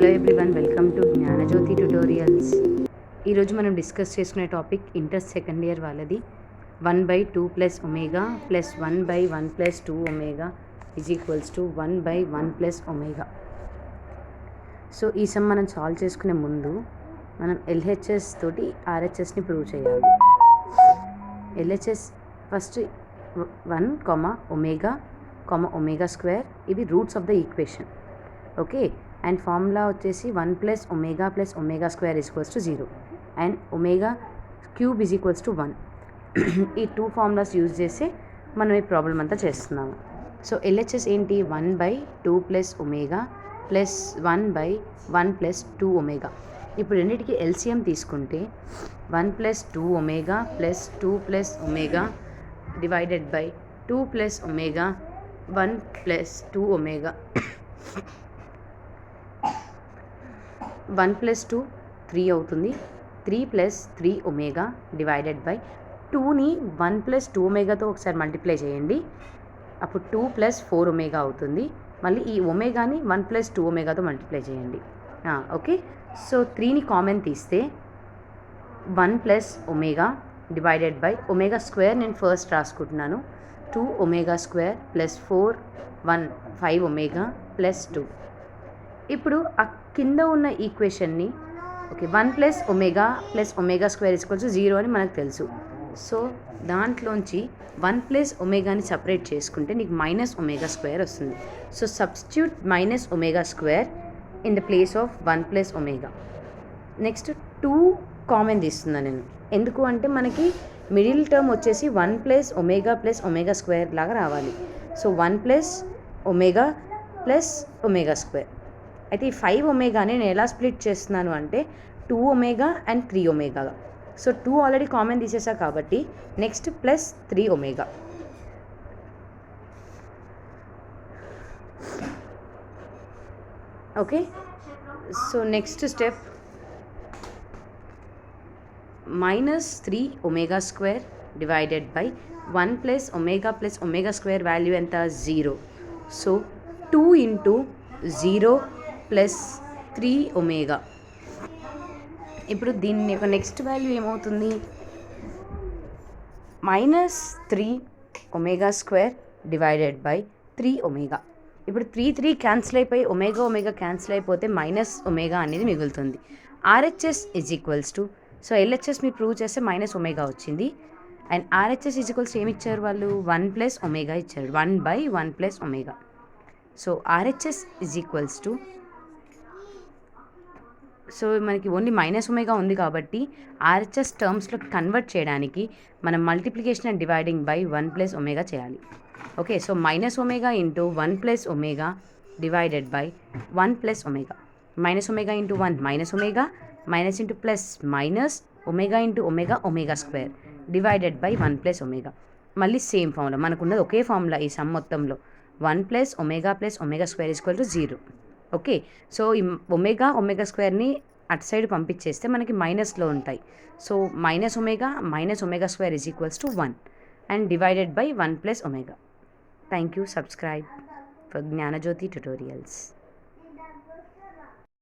Hello everyone, welcome to Gnanajyothi tutorials. ఈరోజు మనం discuss చేసుకునే టాపిక్ ఇంటర్ సెకండ్ ఇయర్ వాళ్ళది 1/2 + omega plus 1/1 + 2 omega is equals to 1/1 + omega. So ఈ sum మనం solve చేసుకునే ముందు మనం ఎల్హెచ్ఎస్ తోటి ఆర్హెచ్ఎస్ని ప్రూవ్ చేయాలి. LHS first 1, omega, omega square, ఇవి roots of the equation. Okay, and formula వచ్చేసి 1 + omega + omega square = 0 and omega cube = 1. ఈ 2 ఫార్ములాస్ యూజ్ చేసి మనం ఈ ప్రాబ్లం అంతా చేస్తున్నాము. సో ఎల్హెచ్ఎస్ ఏంటి? 1/2 + ఒమేగా ప్లస్ 1/1 + 2 ఒమేగా. ఇప్పుడు రెండింటికి ఎల్సిఎం తీసుకుంటే 1 + 2 omega plus 2 + omega divided by 2 + omega 1 + 2 omega. 1 + 2 3 అవుతుంది. 3 + 3 ఒమేగా డివైడెడ్ బై 2ని 1 + 2 ఒమేగాతో ఒకసారి మల్టిప్లై చేయండి, అప్పుడు 2 + 4 ఒమేగా అవుతుంది. మళ్ళీ ఈ ఒమేగాని 1 + 2 ఒమేగాతో మల్టిప్లై చేయండి. ఓకే, సో 3ని కామన్ తీస్తే 1 + omega divided by omega square నేను ఫస్ట్ రాసుకుంటున్నాను. 2 omega square plus 4 1 5 omega plus 2. ఇప్పుడు ఆ కింద ఉన్న ఈక్వేషన్ని okay 1 + omega plus omega square = 0 అని మనకు తెలుసు. సో దాంట్లోంచి 1 + ఒమేగాని సపరేట్ చేసుకుంటే నీకు మైనస్ ఒమేగా స్క్వేర్ వస్తుంది. So substitute minus omega square in the place of 1 + omega. Next 2 common తీస్తున్నాను నేను. ఎందుకు అంటే మనకి మిడిల్ టర్మ్ వచ్చేసి 1 + ఒమేగా ప్లస్ ఒమేగా స్క్వేర్ లాగా రావాలి. So 1 + omega plus omega square. అయితే ఈ 5 ఒమేగాని నేను ఎలా స్ప్లిట్ చేస్తున్నాను అంటే 2 omega and 3 omega. So 2 already common తీసేసా కాబట్టి next plus 3 omega. Okay, so next step -3 omega square divided by 1 + omega plus omega square value ఎంత? 0. So 2 × 0 + 3 omega. ఇప్పుడు దీని యొక్క నెక్స్ట్ వాల్యూ ఏమవుతుంది? -3 omega square divided by 3 omega. ఇప్పుడు 3 cancel అయిపోయి omega cancel అయిపోతే మైనస్ ఒమేగా అనేది మిగులుతుంది. ఆర్హెచ్ఎస్ = సో ఎల్హెచ్ఎస్ మీరు ప్రూవ్ చేస్తే -ఒమేగా వచ్చింది. అండ్ ఆర్హెచ్ఎస్ ఏమి ఇచ్చారు వాళ్ళు? 1 + ఒమేగా ఇచ్చారు, 1/1 + ఒమేగా. సో ఆర్హెచ్ఎస్ సో మనకి ఓన్లీ -ఒమేగా ఉంది కాబట్టి ఆర్హెచ్ఎస్ టర్మ్స్లో కన్వర్ట్ చేయడానికి మనం multiplication and dividing by 1 + omega చేయాలి. Okay, so -omega × 1 + omega divided by 1 + omega. -Omega × 1 omega, minus into plus minus omega × omega square divided by 1 + omega. మళ్ళీ same formula, మనకున్నది ఒకే formula ఈ some మొత్తంలో. 1 + omega plus omega square = 0. Okay, so ఈ omega స్క్వేర్ని అటు side పంపించేస్తే మనకి మైనస్లో ఉంటాయి. So -omega square = 1 and divided by 1 + omega. Thank you. Subscribe for Gnanajyothi tutorials.